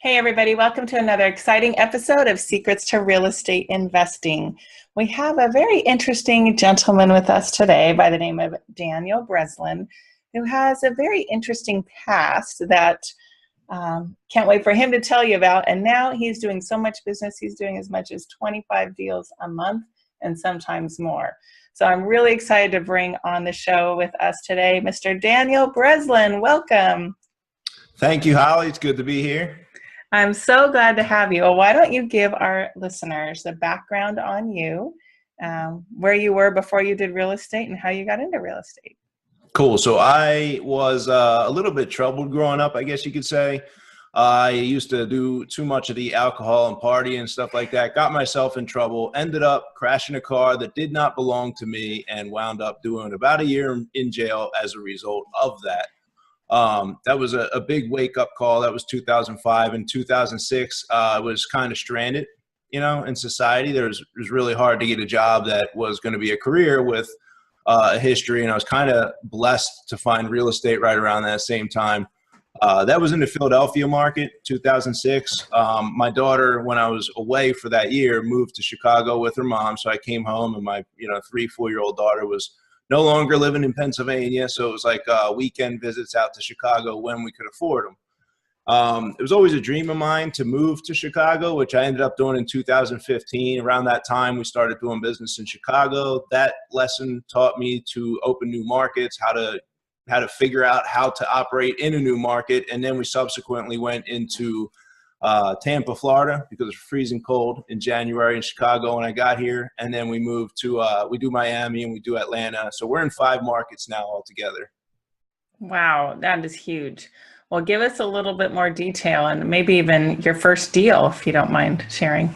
Hey, everybody, welcome to another exciting episode of Secrets to Real Estate Investing. We have a very interesting gentleman with us today by the name of Daniel Breslin, who has a very interesting past that can't wait for him to tell you about. And now he's doing so much business, he's doing as much as 25 deals a month and sometimes more. So I'm really excited to bring on the show with us today, Mr. Daniel Breslin. Welcome. Thank you, Holly. It's good to be here. I'm so glad to have you. Well, why don't you give our listeners the background on you, where you were before you did real estate and how you got into real estate. Cool. So I was a little bit troubled growing up, I guess you could say. I used to do too much of the alcohol and party and stuff like that. Got myself in trouble, ended up crashing a car that did not belong to me and wound up doing about a year in jail as a result of that. That was a big wake-up call. That was 2005. In 2006, I was kind of stranded, in society. It was really hard to get a job that was going to be a career with a history, and I was kind of blessed to find real estate right around that same time. That was in the Philadelphia market, 2006. My daughter, when I was away for that year, moved to Chicago with her mom, so I came home, and my 3-4-year-old daughter was no longer living in Pennsylvania, so it was like weekend visits out to Chicago when we could afford them. It was always a dream of mine to move to Chicago, which I ended up doing in 2015. Around that time, we started doing business in Chicago. That lesson taught me to open new markets, how to figure out how to operate in a new market, and then we subsequently went into Tampa, Florida, because it's freezing cold in January in Chicago when I got here. And then we moved to, we do Miami and we do Atlanta. So we're in 5 markets now altogether. Wow, that is huge. Well, give us a little bit more detail and maybe even your first deal, if you don't mind sharing.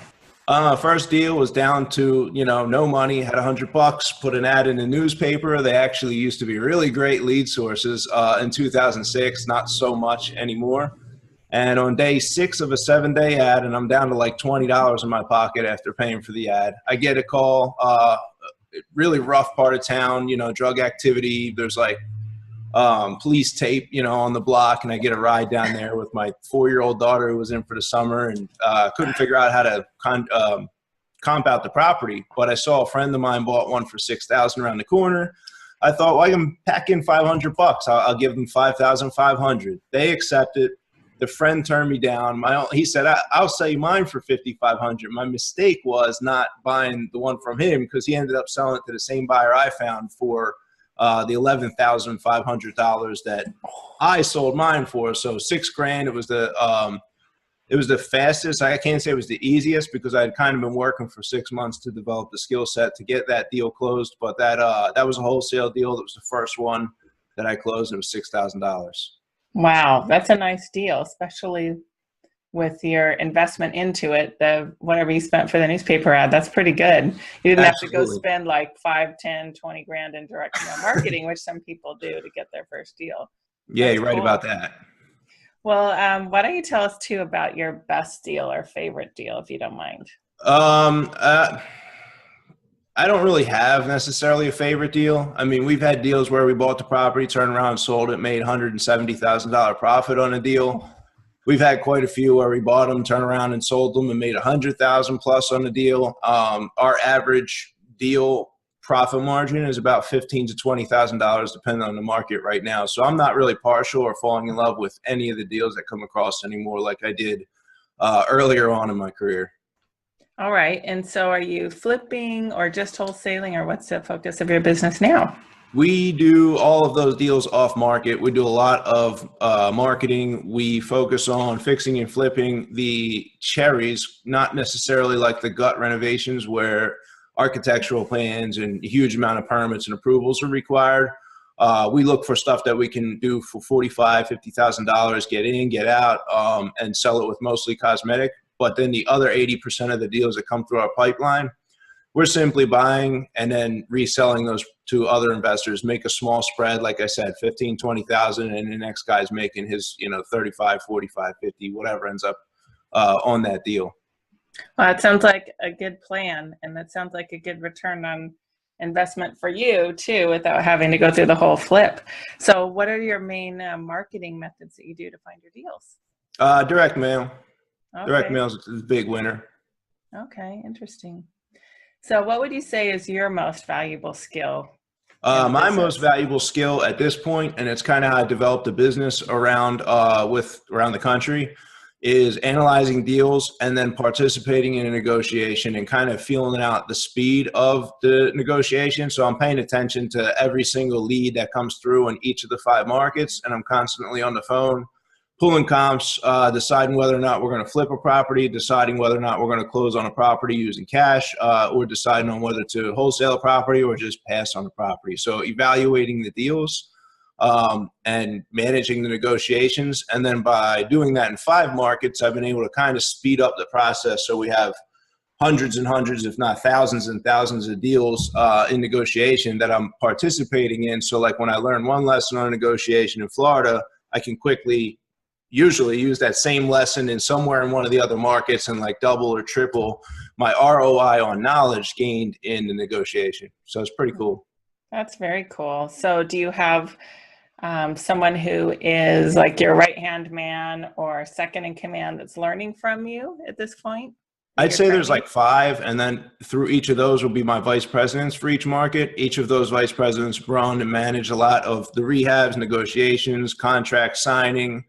First deal was down to, no money, had $100, put an ad in the newspaper. They actually used to be really great lead sources in 2006, not so much anymore. And on day 6 of a 7-day ad, and I'm down to like $20 in my pocket after paying for the ad, I get a call, really rough part of town, drug activity. There's like police tape, on the block, and I get a ride down there with my 4-year-old daughter who was in for the summer and couldn't figure out how to comp out the property. But I saw a friend of mine bought one for $6,000 around the corner. I thought, well, I can pack in $500. I'll give them $5,500. They accepted. The friend turned me down. He said, I'll sell you mine for $5,500. My mistake was not buying the one from him because he ended up selling it to the same buyer I found for the $11,500 that I sold mine for. So $6,000. It was the fastest. I can't say it was the easiest because I had kind of been working for 6 months to develop the skill set to get that deal closed. But that was a wholesale deal. That was the first one that I closed. And it was $6,000. Wow, that's a nice deal, especially with your investment into it, whatever you spent for the newspaper ad. That's pretty good. You didn't have to go spend like 5, 10, 20 grand in direct marketing, which some people do to get their first deal. Yeah, you're right about that. Well, why don't you tell us too about your best deal or favorite deal, if you don't mind? I don't really have necessarily a favorite deal. I mean, we've had deals where we bought the property, turned around and sold it, made $170,000 profit on a deal. We've had quite a few where we bought them, turned around and sold them and made $100,000 plus on the deal. Our average deal profit margin is about $15,000 to $20,000 depending on the market right now. So I'm not really partial or falling in love with any of the deals that come across anymore like I did earlier on in my career. All right. And so are you flipping or just wholesaling, or what's the focus of your business now? We do all of those deals off market. We do a lot of marketing. We focus on fixing and flipping the cherries, not necessarily like the gut renovations where architectural plans and a huge amount of permits and approvals are required. We look for stuff that we can do for $45,000, $50,000, get in, get out, and sell it with mostly cosmetic. But then the other 80% of the deals that come through our pipeline, we're simply buying and then reselling those to other investors, make a small spread, like I said, 15, 20,000, and the next guy's making his, 35, 45, 50, whatever ends up on that deal. Well, it sounds like a good plan, and that sounds like a good return on investment for you too, without having to go through the whole flip. So what are your main marketing methods that you do to find your deals? Direct mail. Direct Okay. mails is a big winner. Okay. Interesting. So what would you say is your most valuable skill in the My most business? valuable skill at this point, and it's kind of how I developed a business around around the country, is analyzing deals and then participating in a negotiation and kind of feeling out the speed of the negotiation. So I'm paying attention to every single lead that comes through in each of the 5 markets, and I'm constantly on the phone pulling comps, deciding whether or not we're going to flip a property, deciding whether or not we're going to close on a property using cash, or deciding on whether to wholesale a property or just pass on the property. So evaluating the deals and managing the negotiations. And then by doing that in 5 markets, I've been able to kind of speed up the process. So we have hundreds and hundreds, if not thousands and thousands of deals in negotiation that I'm participating in. So like when I learn one lesson on a negotiation in Florida, I can quickly usually use that same lesson in somewhere in one of the other markets and like double or triple my ROI on knowledge gained in the negotiation. So it's pretty cool. That's very cool. So do you have someone who is like your right-hand man or second in command that's learning from you at this point? I'd say there's like 5, and then through each of those will be my vice presidents for each market. Each of those vice presidents run and manage a lot of the rehabs, negotiations, contract signing,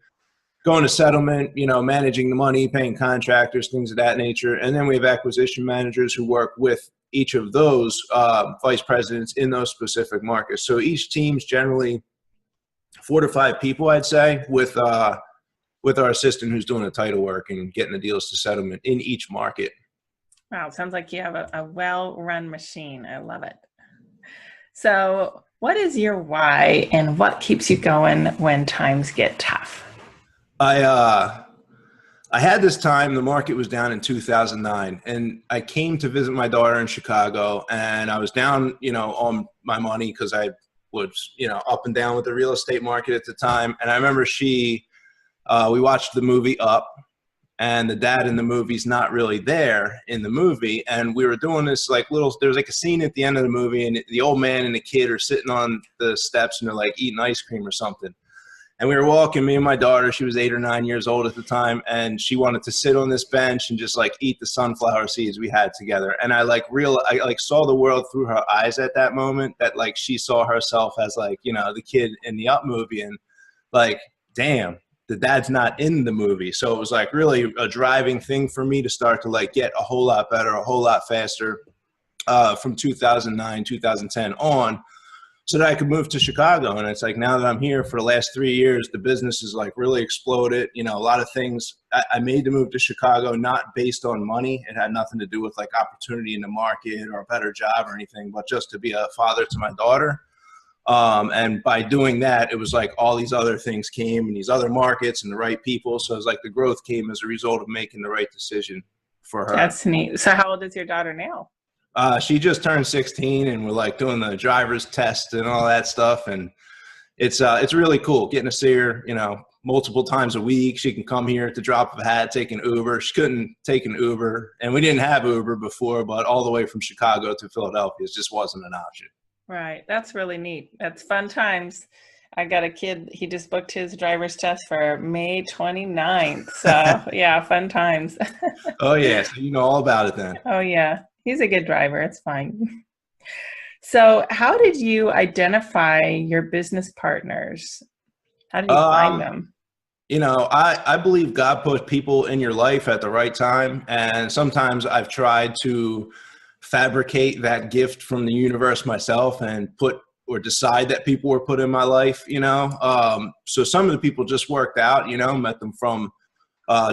going to settlement, managing the money, paying contractors, things of that nature. And then we have acquisition managers who work with each of those vice presidents in those specific markets. So each team's generally 4 to 5 people, I'd say, with our assistant who's doing the title work and getting the deals to settlement in each market. Wow, sounds like you have a well-run machine. I love it. So what is your why and what keeps you going when times get tough? I had this time, the market was down in 2009, and I came to visit my daughter in Chicago, and I was down, on my money because I was, up and down with the real estate market at the time. And I remember we watched the movie Up, and the dad in the movie's not really there in the movie. And we were doing this there's like a scene at the end of the movie, and the old man and the kid are sitting on the steps and they're like eating ice cream or something. And we were walking, me and my daughter, she was 8 or 9 years old at the time, and she wanted to sit on this bench and just like eat the sunflower seeds we had together. And I saw the world through her eyes at that moment, that like she saw herself as like, the kid in the Up movie, and like, damn, the dad's not in the movie. So it was like really a driving thing for me to start to like get a whole lot better, a whole lot faster from 2009, 2010 on, so that I could move to Chicago. And it's like, now that I'm here for the last 3 years, the business is like really exploded. A lot of things, I made the move to Chicago, not based on money. It had nothing to do with like opportunity in the market or a better job or anything, but just to be a father to my daughter. And by doing that, it was like all these other things came, and these other markets and the right people. So it was like the growth came as a result of making the right decision for her. That's neat. So how old is your daughter now? She just turned 16, and we're like doing the driver's test and all that stuff. And it's really cool getting to see her, multiple times a week. She can come here at the drop of a hat, take an Uber. She couldn't take an Uber, and we didn't have Uber before, but all the way from Chicago to Philadelphia, it just wasn't an option. Right. That's really neat. That's fun times. I got a kid, he just booked his driver's test for May 29th. So yeah, fun times. Oh yeah. So you know all about it then. Oh yeah. He's a good driver. It's fine. So how did you identify your business partners? How did you find them? I believe God put people in your life at the right time. And sometimes I've tried to fabricate that gift from the universe myself and decide that people were put in my life, So some of the people just worked out, met them from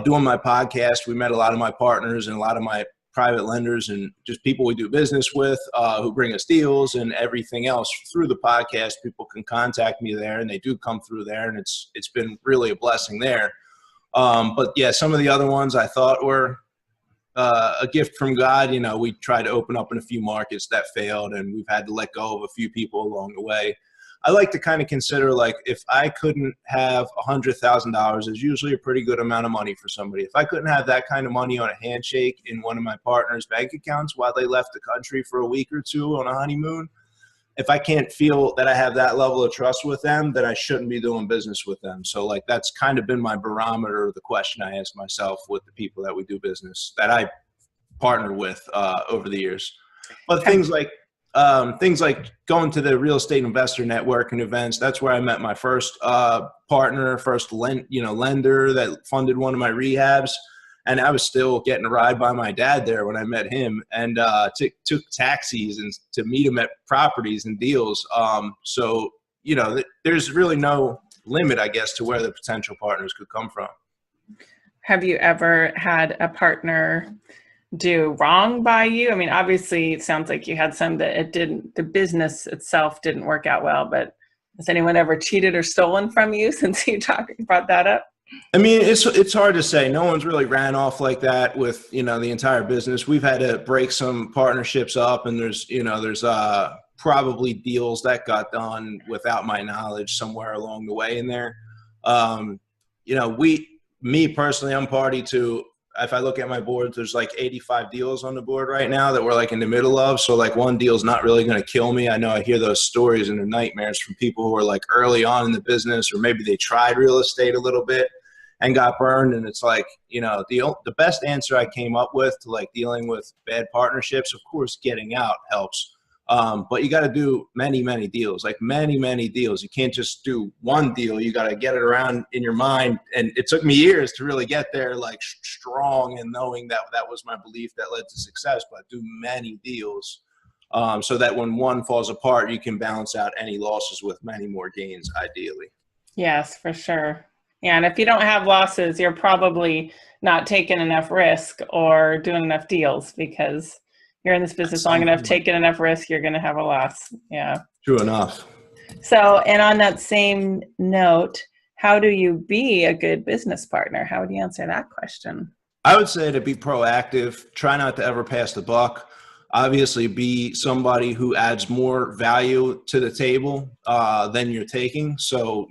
doing my podcast. We met a lot of my partners and a lot of my private lenders and just people we do business with who bring us deals and everything else through the podcast. People can contact me there, and they do come through there, and it's been really a blessing there. But yeah, some of the other ones I thought were a gift from God. We tried to open up in a few markets that failed, and we've had to let go of a few people along the way. I like to kind of consider, like, if I couldn't have $100,000 is usually a pretty good amount of money for somebody. If I couldn't have that kind of money on a handshake in one of my partner's bank accounts while they left the country for a week or two on a honeymoon, if I can't feel that I have that level of trust with them, then I shouldn't be doing business with them. So like, that's kind of been my barometer of the question I ask myself with the people that we do business, that I partner with over the years. But things like going to the real estate investor network and events, that's where I met my first partner, lender that funded one of my rehabs. And I was still getting a ride by my dad there when I met him, and took taxis and to meet him at properties and deals. So, there's really no limit, I guess, to where the potential partners could come from. Have you ever had a partner do wrong by you? I mean, obviously it sounds like you had some that the business itself didn't work out well, but has anyone ever cheated or stolen from you since you brought that up? I mean, it's hard to say. No one's really ran off like that with, the entire business. We've had to break some partnerships up, and there's probably deals that got done without my knowledge somewhere along the way in there. Me personally, I'm party to, if I look at my board, there's like 85 deals on the board right now that we're like in the middle of. So like, one deal's not really going to kill me. I know I hear those stories and the nightmares from people who are like early on in the business, or maybe they tried real estate a little bit and got burned. And it's like, the best answer I came up with to like dealing with bad partnerships, of course, getting out helps. But you got to do many, many deals, like many, many deals. You can't just do one deal. You got to get it around in your mind. And it took me years to really get there, like strong and knowing that that was my belief that led to success. But do many deals so that when one falls apart, you can balance out any losses with many more gains, ideally. Yes, for sure. Yeah, and if you don't have losses, you're probably not taking enough risk or doing enough deals, because you're in this business long enough, taking enough risk, you're going to have a loss. Yeah. True enough. So, and on that same note, how do you be a good business partner? How would you answer that question? I would say to be proactive, try not to ever pass the buck. Obviously, be somebody who adds more value to the table than you're taking. So,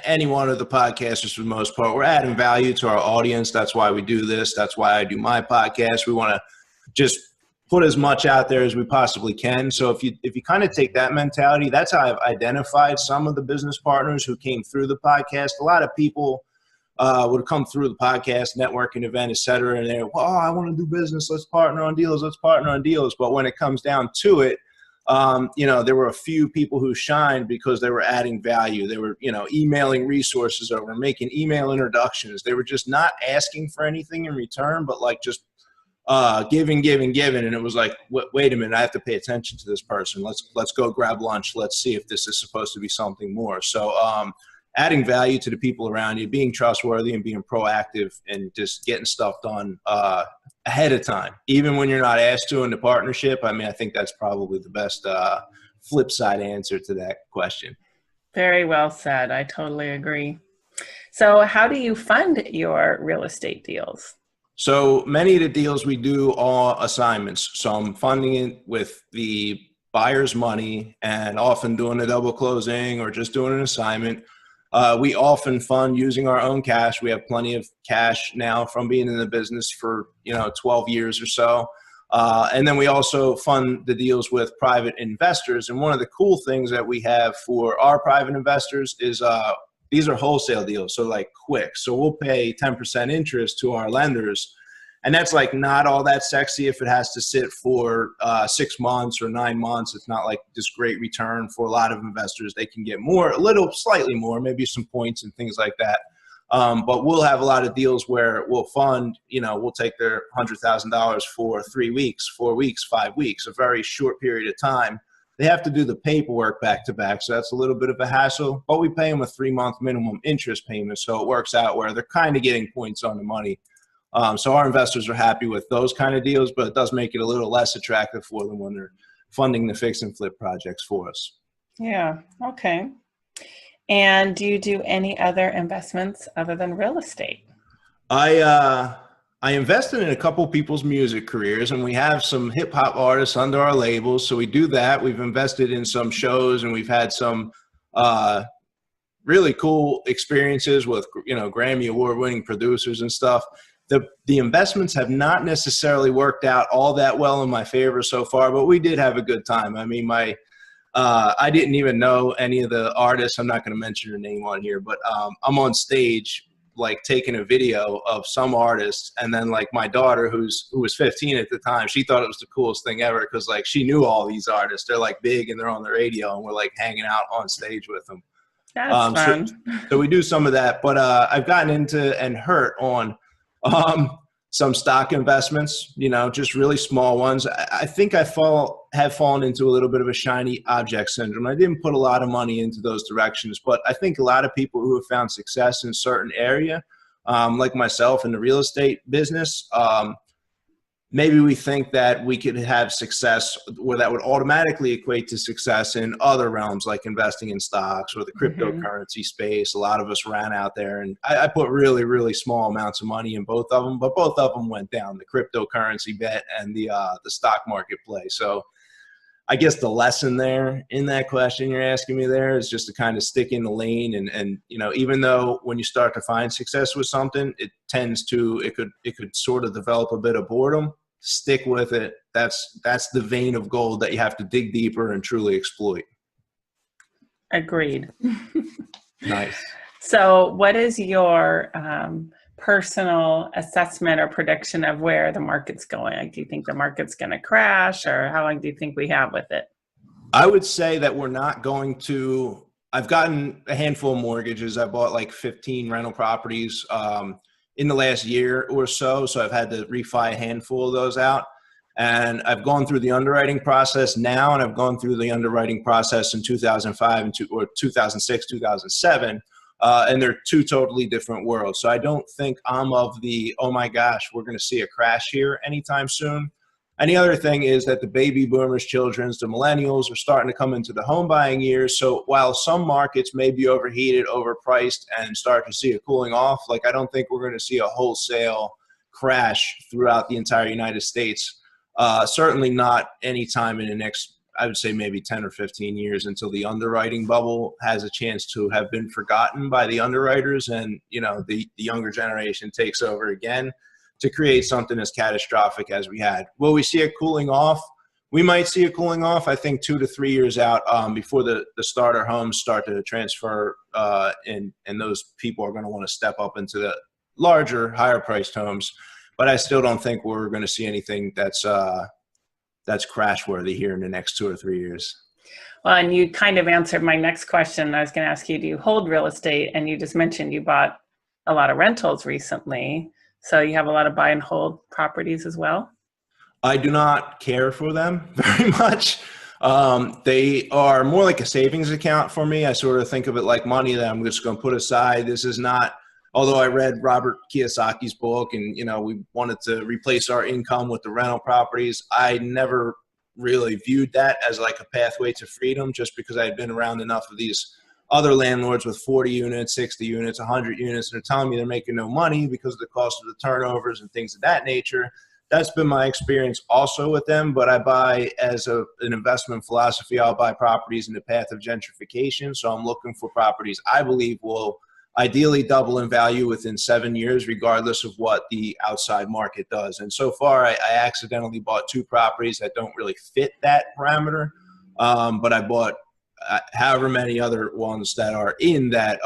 any one of the podcasters for the most part, we're adding value to our audience. That's why we do this. That's why I do my podcast. We want to just put as much out there as we possibly can. So if you kind of take that mentality, that's how I've identified some of the business partners who came through the podcast. A lot of people would come through the podcast, networking event, et cetera, and they're, well, I want to do business. Let's partner on deals. Let's partner on deals. But when it comes down to it, there were a few people who shined because they were adding value. They were, emailing resources over, making email introductions. They were just not asking for anything in return, but like just giving. And it was like, wait a minute, I have to pay attention to this person. Let's go grab lunch. Let's see if this is supposed to be something more. So adding value to the people around you, being trustworthy and being proactive and just getting stuff done ahead of time, even when you're not asked to in the partnership. I mean, I think that's probably the best flip side answer to that question. Very well said. I totally agree. So how do you fund your real estate deals? So many of the deals we do are assignments. So I'm funding it with the buyer's money and often doing a double closing or just doing an assignment. We often fund using our own cash. We have plenty of cash now from being in the business for 12 years or so. And then we also fund the deals with private investors. And one of the cool things that we have for our private investors is these are wholesale deals, so like quick. So we'll pay 10% interest to our lenders. And that's like not all that sexy if it has to sit for 6 months or 9 months. It's not like this great return for a lot of investors. They can get more, slightly more, maybe some points and things like that. But we'll have a lot of deals where we'll fund, we'll take their $100,000 for 3 weeks, 4 weeks, 5 weeks, a very short period of time. They have to do the paperwork back to back, so that's a little bit of a hassle. But we pay them a 3-month minimum interest payment, so it works out where they're kind of getting points on the money. So our investors are happy with those kind of deals, but it does make it a little less attractive for them when they're funding the fix and flip projects for us. Yeah, okay. And do you do any other investments other than real estate? I invested in a couple people's music careers, and we have some hip hop artists under our labels. So we do that. We've invested in some shows, and we've had some really cool experiences with, Grammy award winning producers and stuff. the investments have not necessarily worked out all that well in my favor so far, but we did have a good time. I mean, I didn't even know any of the artists. I'm not going to mention her name on here, but I'm on stage like taking a video of some artists, and then like my daughter, who was 15 at the time, she thought it was the coolest thing ever because like she knew all these artists. They're like big and they're on the radio, and we're like hanging out on stage with them. That's fun. So we do some of that, but I've gotten into and hurt on some stock investments, you know, just really small ones. I think have fallen into a little bit of a shiny object syndrome. I didn't put a lot of money into those directions, but I think a lot of people who have found success in certain area, like myself in the real estate business, maybe we think that we could have success where that would automatically equate to success in other realms, like investing in stocks or the cryptocurrency space. A lot of us ran out there, and I put really, really small amounts of money in both of them, but both of them went down, the cryptocurrency bet and the stock market play. So I guess the lesson there in that question you're asking me there is just to kind of stick in the lane. And you know, even though when you start to find success with something, it could sort of develop a bit of boredom. Stick with it. That's the vein of gold that you have to dig deeper and truly exploit. Agreed. Nice. So what is your personal assessment or prediction of where the market's going? Like, do you think the market's going to crash, or how long do you think we have with it? I would say that we're not going to. I've gotten a handful of mortgages. I bought like 15 rental properties in the last year or so. So I've had to refi a handful of those out. And I've gone through the underwriting process now, and I've gone through the underwriting process in 2005 or 2006, 2007. And they're two totally different worlds. So I don't think I'm of the, oh my gosh, we're going to see a crash here anytime soon. And the other thing is that the baby boomers, children's, the millennials are starting to come into the home buying years. So while some markets may be overheated, overpriced, and start to see a cooling off, like I don't think we're going to see a wholesale crash throughout the entire United States. Certainly not anytime in the next, I would say maybe 10 or 15 years, until the underwriting bubble has a chance to have been forgotten by the underwriters, and you know the younger generation takes over again to create something as catastrophic as we had. Will we see a cooling off? We might see a cooling off, I think 2 to 3 years out, before the starter homes start to transfer, and those people are going to want to step up into the larger, higher priced homes. But I still don't think we're going to see anything that's crash worthy here in the next 2 or 3 years. Well, and you kind of answered my next question. I was going to ask you, do you hold real estate? And you just mentioned you bought a lot of rentals recently. So you have a lot of buy and hold properties as well? I do not care for them very much. They are more like a savings account for me. I sort of think of it like money that I'm just going to put aside. This is not, although I read Robert Kiyosaki's book and, you know, we wanted to replace our income with the rental properties, I never really viewed that as like a pathway to freedom, just because I had been around enough of these other landlords with 40 units, 60 units, 100 units, and they're telling me they're making no money because of the cost of the turnovers and things of that nature. That's been my experience also with them, but I buy as an investment philosophy, I'll buy properties in the path of gentrification. So I'm looking for properties I believe will ideally double in value within 7 years, regardless of what the outside market does. And so far, I accidentally bought 2 properties that don't really fit that parameter, but I bought however many other ones that are in that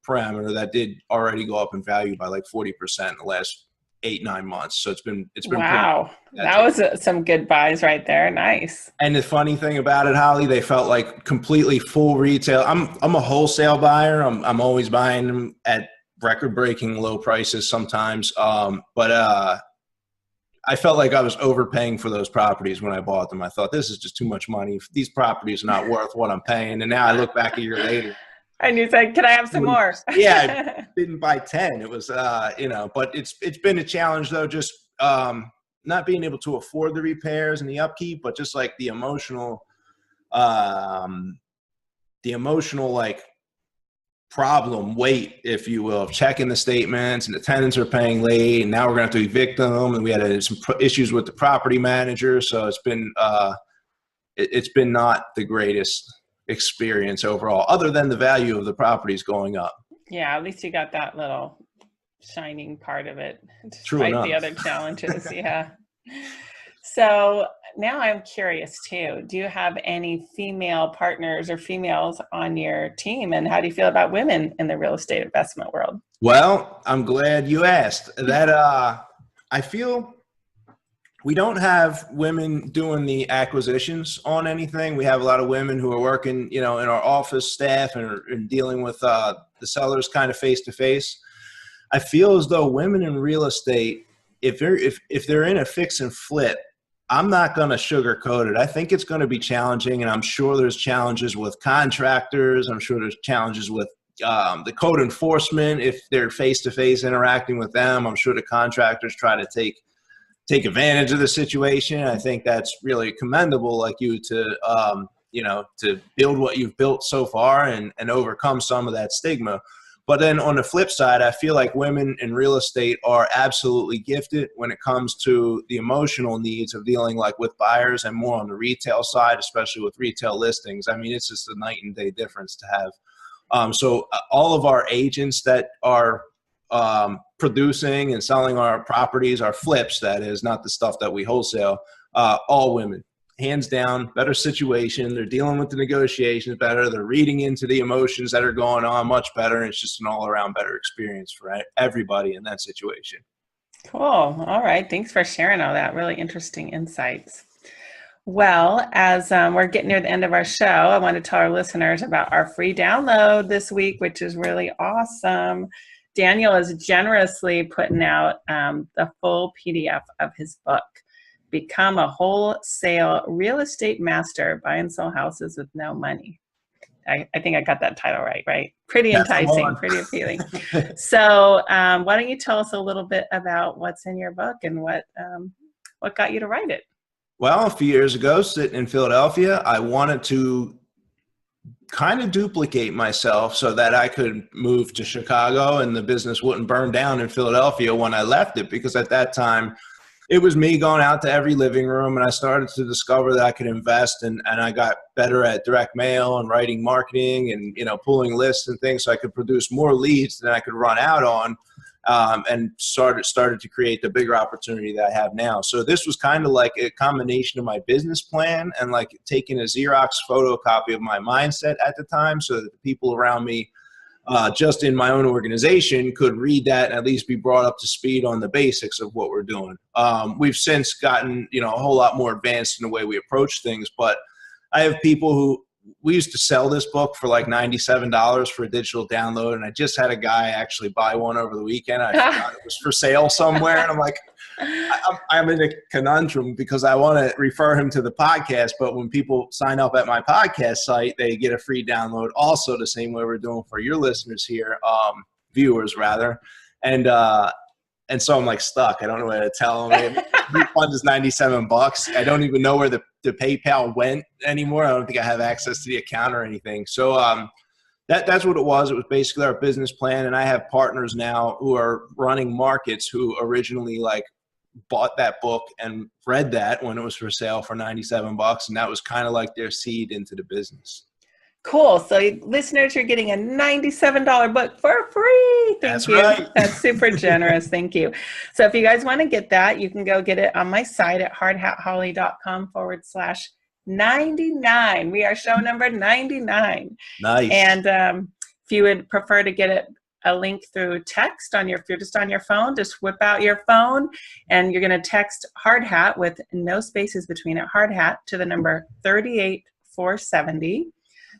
parameter that did already go up in value by like 40% in the last 8-9 months. So it's been wow. That was some good buys right there. Nice. And the funny thing about it, Holly, they felt like completely full retail. I'm a wholesale buyer. I'm always buying them at record-breaking low prices sometimes. But I felt like I was overpaying for those properties when I bought them. I thought, this is just too much money. These properties are not worth what I'm paying. And now I look back a year later. And you said, can I have some more? Yeah, I didn't buy 10. It was, but it's been a challenge though, just not being able to afford the repairs and the upkeep, but just like the emotional like problem weight, if you will, of checking the statements and the tenants are paying late, and now we're going to have to evict them, and we had some issues with the property manager. So it's been not the greatest experience overall, other than the value of the properties going up. Yeah, at least you got that little shining part of it, True despite the enough. other challenges. Yeah. So now I'm curious too. Do you have any female partners or females on your team? And how do you feel about women in the real estate investment world? Well, I'm glad you asked that. I feel we don't have women doing the acquisitions on anything. We have a lot of women who are working, in our office staff and dealing with the sellers kind of face to face. I feel as though women in real estate, if they're in a fix and flip, I'm not going to sugarcoat it. I think it's going to be challenging, and I'm sure there's challenges with contractors. I'm sure there's challenges with the code enforcement if they're face to face interacting with them. I'm sure the contractors try to take advantage of the situation. I think that's really commendable, like you, to to build what you've built so far and overcome some of that stigma. But then on the flip side, I feel like women in real estate are absolutely gifted when it comes to the emotional needs of dealing like with buyers and more on the retail side, especially with retail listings. I mean, it's just a night and day difference to have. So all of our agents that are producing and selling our properties, our flips, that is, not the stuff that we wholesale, all women. Hands down, better situation. They're dealing with the negotiations better. They're reading into the emotions that are going on much better. And it's just an all-around better experience for everybody in that situation. Cool. All right. Thanks for sharing all that. Really interesting insights. Well, as we're getting near the end of our show, I want to tell our listeners about our free download this week, which is really awesome. Daniel is generously putting out the full PDF of his book, Become a Wholesale Real Estate Master, Buy and Sell Houses with No Money. I think I got that title right? Pretty enticing, pretty appealing. So why don't you tell us a little bit about what's in your book and what got you to write it? Well, a few years ago, sitting in Philadelphia, I wanted to kind of duplicate myself so that I could move to Chicago and the business wouldn't burn down in Philadelphia when I left it, because at that time, it was me going out to every living room, and I started to discover that I could invest, and I got better at direct mail and writing marketing and, pulling lists and things so I could produce more leads than I could run out on, and started to create the bigger opportunity that I have now. So this was kind of like a combination of my business plan and like taking a Xerox photocopy of my mindset at the time so that the people around me just in my own organization could read that and at least be brought up to speed on the basics of what we're doing. We've since gotten, a whole lot more advanced in the way we approach things, but I have people who, we used to sell this book for like $97 for a digital download. And I just had a guy actually buy one over the weekend. I forgot it was for sale somewhere. And I'm like, I'm in a conundrum because I want to refer him to the podcast, but when people sign up at my podcast site, they get a free download also, the same way we're doing for your listeners here, viewers rather. And so I'm like stuck. I don't know what to tell them. Refund is $97. I don't even know where the PayPal went anymore. I don't think I have access to the account or anything. So that's what it was. It was basically our business plan. And I have partners now who are running markets who originally like bought that book and read that when it was for sale for $97. And that was kind of like their seed into the business. Cool. So listeners, you're getting a $97 book for free. Thank you. Right. That's super generous. Thank you. So if you guys want to get that, you can go get it on my site at hardhatholly.com/99. We are show number 99. Nice. And if you would prefer to get it, a link through text if you're just on your phone, just whip out your phone and you're going to text Hard Hat with no spaces between it, Hard Hat, to the number 38470.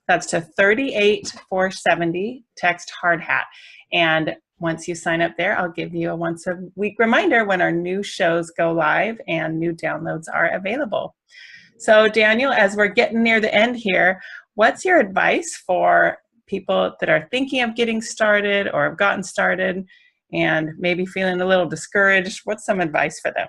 That's to 38470, text Hard Hat. And once you sign up there, I'll give you a once a week reminder when our new shows go live and new downloads are available. So Daniel, as we're getting near the end here, what's your advice for people that are thinking of getting started or have gotten started and maybe feeling a little discouraged? What's some advice for them?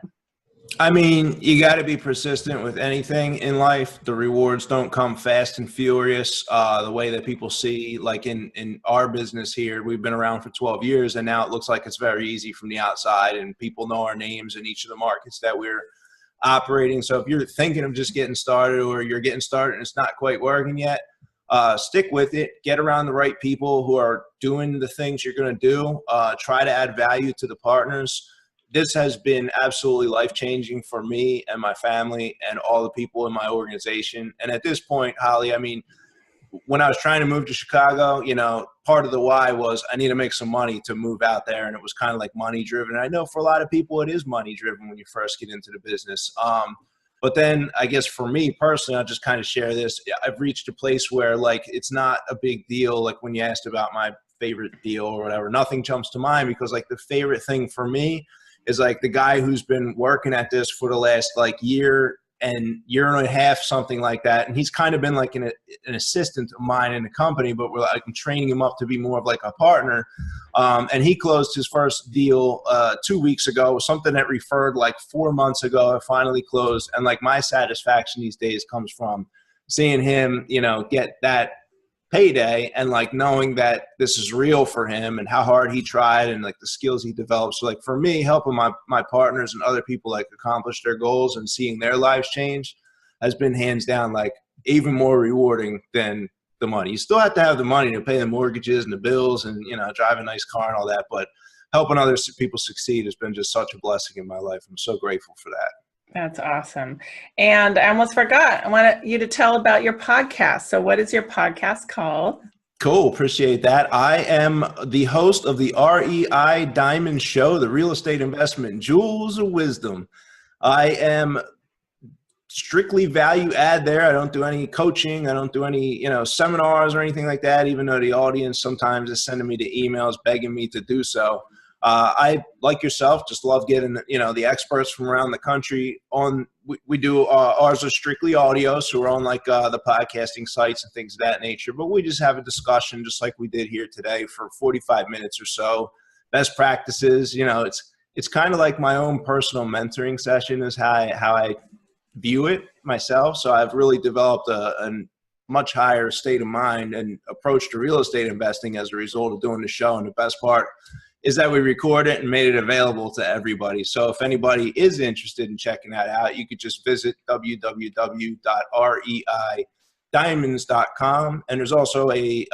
I mean, you got to be persistent with anything in life. The rewards don't come fast and furious the way that people see. Like in our business here, we've been around for 12 years, and now it looks like it's very easy from the outside, and people know our names in each of the markets that we're operating. So if you're thinking of just getting started or you're getting started and it's not quite working yet, stick with it, get around the right people who are doing the things you're going to do, try to add value to the partners. This has been absolutely life-changing for me and my family and all the people in my organization. And at this point, Holly, I mean, when I was trying to move to Chicago, you know, part of the why was I need to make some money to move out there. And it was kind of like money driven. I know for a lot of people, it is money driven when you first get into the business. But then I guess for me personally, I'll just kind of share this. I've reached a place where like, it's not a big deal. Like when you asked about my favorite deal or whatever, nothing jumps to mind because like the favorite thing for me is like the guy who's been working at this for the last like year and a half, something like that. And he's kind of been like an assistant of mine in the company, but we're like, I'm training him up to be more of like a partner. And he closed his first deal 2 weeks ago. It was something that referred like 4 months ago. It finally closed. And like my satisfaction these days comes from seeing him, you know, get that payday and like knowing that this is real for him and how hard he tried and like the skills he developed. So like for me, helping my partners and other people like accomplish their goals and seeing their lives change has been hands down like even more rewarding than the money. You still have to have the money to pay the mortgages and the bills and, you know, drive a nice car and all that, but helping other people succeed has been just such a blessing in my life. I'm so grateful for that. That's awesome. And I almost forgot, I want you to tell about your podcast. So what is your podcast called? Cool. Appreciate that. I am the host of the REI Diamond Show, the Real Estate Investment Jewels of Wisdom. I am strictly value add there. I don't do any coaching. I don't do any, you know, seminars or anything like that, even though the audience sometimes is sending me the emails begging me to do so. I, like yourself, just love getting, you know, the experts from around the country on. We do ours are strictly audio, so we're on like the podcasting sites and things of that nature. But we just have a discussion, just like we did here today, for 45 minutes or so. Best practices, you know, it's kind of like my own personal mentoring session is how I view it myself. So I've really developed a much higher state of mind and approach to real estate investing as a result of doing the show. And the best part is that we record it and made it available to everybody. So if anybody is interested in checking that out, you could just visit www.reidiamonds.com. And there's also a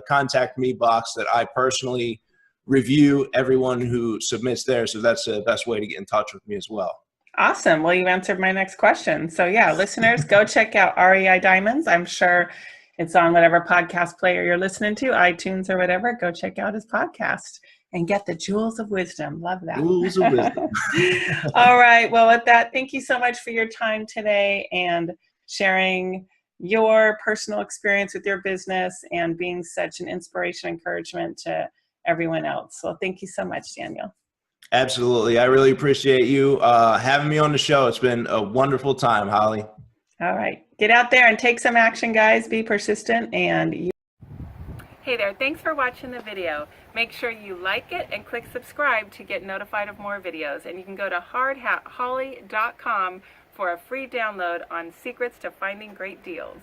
contact me box that I personally review everyone who submits there. So that's the best way to get in touch with me as well. Awesome. Well, you answered my next question. So yeah, listeners, go check out REI Diamonds. I'm sure it's on whatever podcast player you're listening to, iTunes or whatever. Go check out his podcast and get the jewels of wisdom. Love that. Jewels of wisdom. All right. Well, with that, thank you so much for your time today and sharing your personal experience with your business and being such an inspiration, encouragement to everyone else. So thank you so much, Daniel. Absolutely. I really appreciate you having me on the show. It's been a wonderful time, Holly. All right. Get out there and take some action, guys. Be persistent and Hey there, thanks for watching the video. Make sure you like it and click subscribe to get notified of more videos. And you can go to hardhatholly.com for a free download on secrets to finding great deals.